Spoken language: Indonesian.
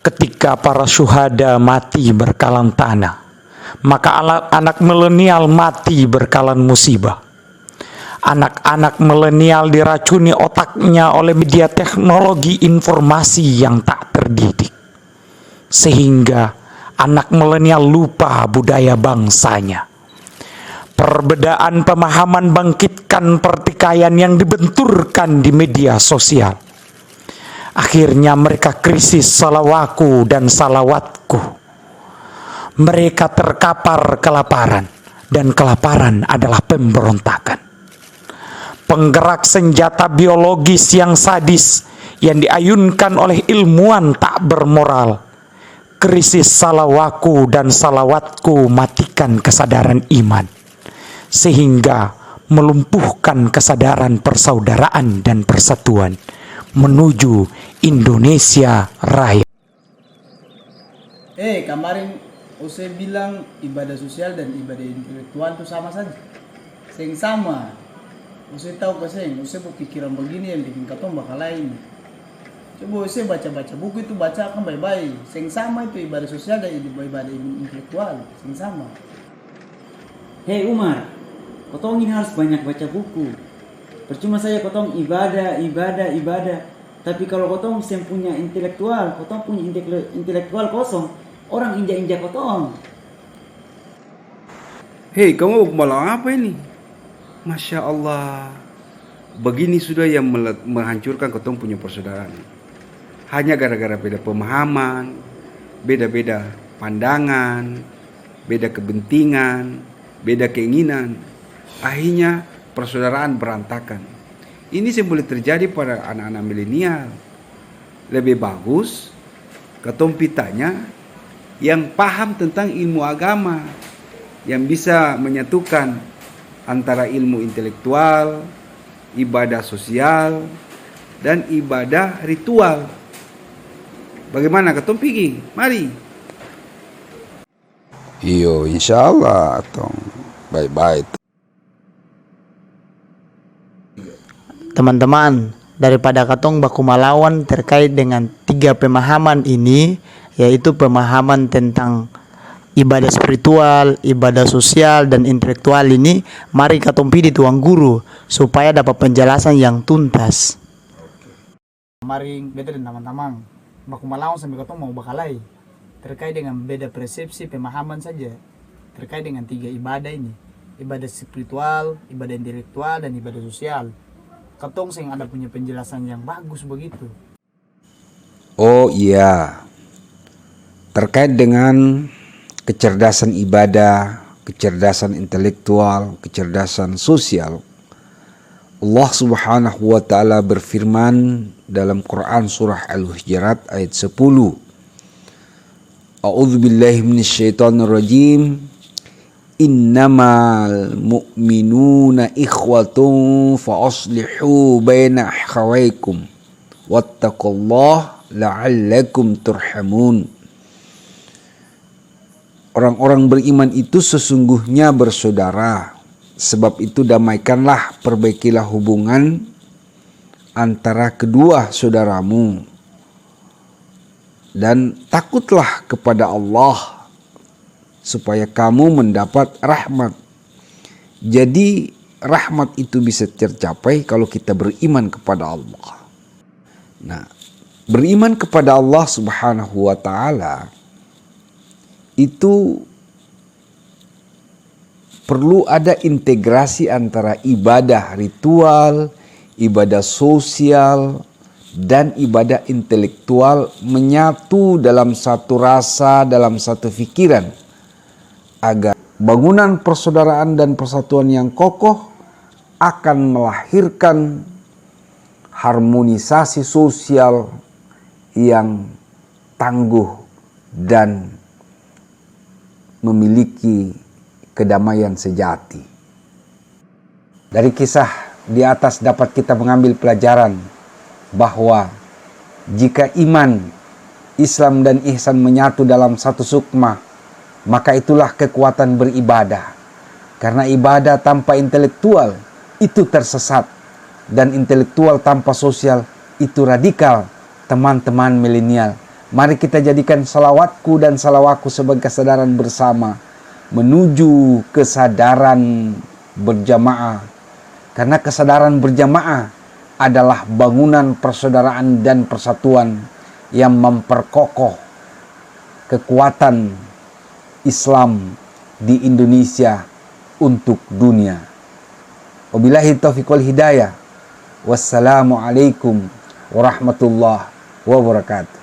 ketika para syuhada mati berkalan tanah, maka anak milenial mati berkalan musibah. Anak-anak milenial diracuni otaknya oleh media teknologi informasi yang tak terdidik, sehingga anak milenial lupa budaya bangsanya. Perbedaan pemahaman bangkitkan pertikaian yang dibenturkan di media sosial. Akhirnya mereka krisis salawaku dan salawatku. Mereka terkapar kelaparan, dan kelaparan adalah pemberontakan. Penggerak senjata biologis yang sadis yang diayunkan oleh ilmuwan tak bermoral. Krisis salawaku dan salawatku matikan kesadaran iman, sehingga melumpuhkan kesadaran persaudaraan dan persatuan menuju Indonesia Raya. Kemarin Ose bilang ibadah sosial dan ibadah intelektual itu sama saja. Sing sama. Ose tahu keseng, Ose berpikiran begini yang bikin katong bakal lain. Coba Ose baca-baca buku itu, baca kan baik-baik. Sing sama itu ibadah sosial dan ibadah intelektual. Sing sama. Hei Umar, kotong ini harus banyak baca buku. Percuma saya kotong ibadah. Tapi kalau kotong sem punya intelektual, kotong punya intelektual kosong, orang injak-injak kotong. Hei, kamu malah apa ini? Masya Allah, begini sudah yang menghancurkan kotong punya persaudaraan. Hanya gara-gara beda pemahaman, beda-beda pandangan, beda kepentingan, beda keinginan. Akhirnya persaudaraan berantakan. Ini yang boleh terjadi pada anak-anak milenial. Lebih bagus kotong pitanya yang paham tentang ilmu agama, yang bisa menyatukan antara ilmu intelektual, ibadah sosial, dan ibadah ritual. Bagaimana ketong pergi? Mari. Iyo, insyaallah tong baik-baik. Teman-teman, daripada katong baku melawan terkait dengan 3 pemahaman ini, yaitu pemahaman tentang ibadah spiritual, ibadah sosial, dan intelektual ini, mari katong pilih tuang guru supaya dapat penjelasan yang tuntas. Mari beda dengan teman-teman. Baku melawan sampai katong mau bakalai. Terkait dengan beda persepsi pemahaman saja. Terkait dengan 3 ibadah ini. Ibadah spiritual, ibadah intelektual, dan ibadah sosial. Katong sing ada punya penjelasan yang bagus begitu. Oh iya, terkait dengan kecerdasan ibadah, kecerdasan intelektual, kecerdasan sosial, Allah Subhanahu wa taala berfirman dalam Quran surah Al-Hujurat ayat 10. A'udzubillahi minasyaitonir rajim. Innamal mu'minuna ikhwatun fa aslihu baina akhawaykum wattaqullaha la'allakum turhamun. Orang-orang beriman itu sesungguhnya bersaudara. Sebab itu damaikanlah, perbaikilah hubungan antara kedua saudaramu. Dan takutlah kepada Allah supaya kamu mendapat rahmat. Jadi rahmat itu bisa tercapai kalau kita beriman kepada Allah. Nah, beriman kepada Allah Subhanahu wa taala itu perlu ada integrasi antara ibadah ritual, ibadah sosial, dan ibadah intelektual menyatu dalam satu rasa, dalam satu pikiran, agar bangunan persaudaraan dan persatuan yang kokoh akan melahirkan harmonisasi sosial yang tangguh dan memiliki kedamaian sejati. Dari kisah di atas dapat kita mengambil pelajaran bahwa jika iman, Islam dan ihsan menyatu dalam satu sukma, maka itulah kekuatan beribadah. Karena ibadah tanpa intelektual itu tersesat, dan intelektual tanpa sosial itu radikal. Teman-teman milenial, Mari kita jadikan salawatku dan salawatku sebagai kesadaran bersama menuju kesadaran berjamaah. Karena kesadaran berjamaah adalah bangunan persaudaraan dan persatuan yang memperkokoh kekuatan Islam di Indonesia untuk dunia. Wabillahi taufiq wal hidayah. Wassalamualaikum warahmatullahi wabarakatuh.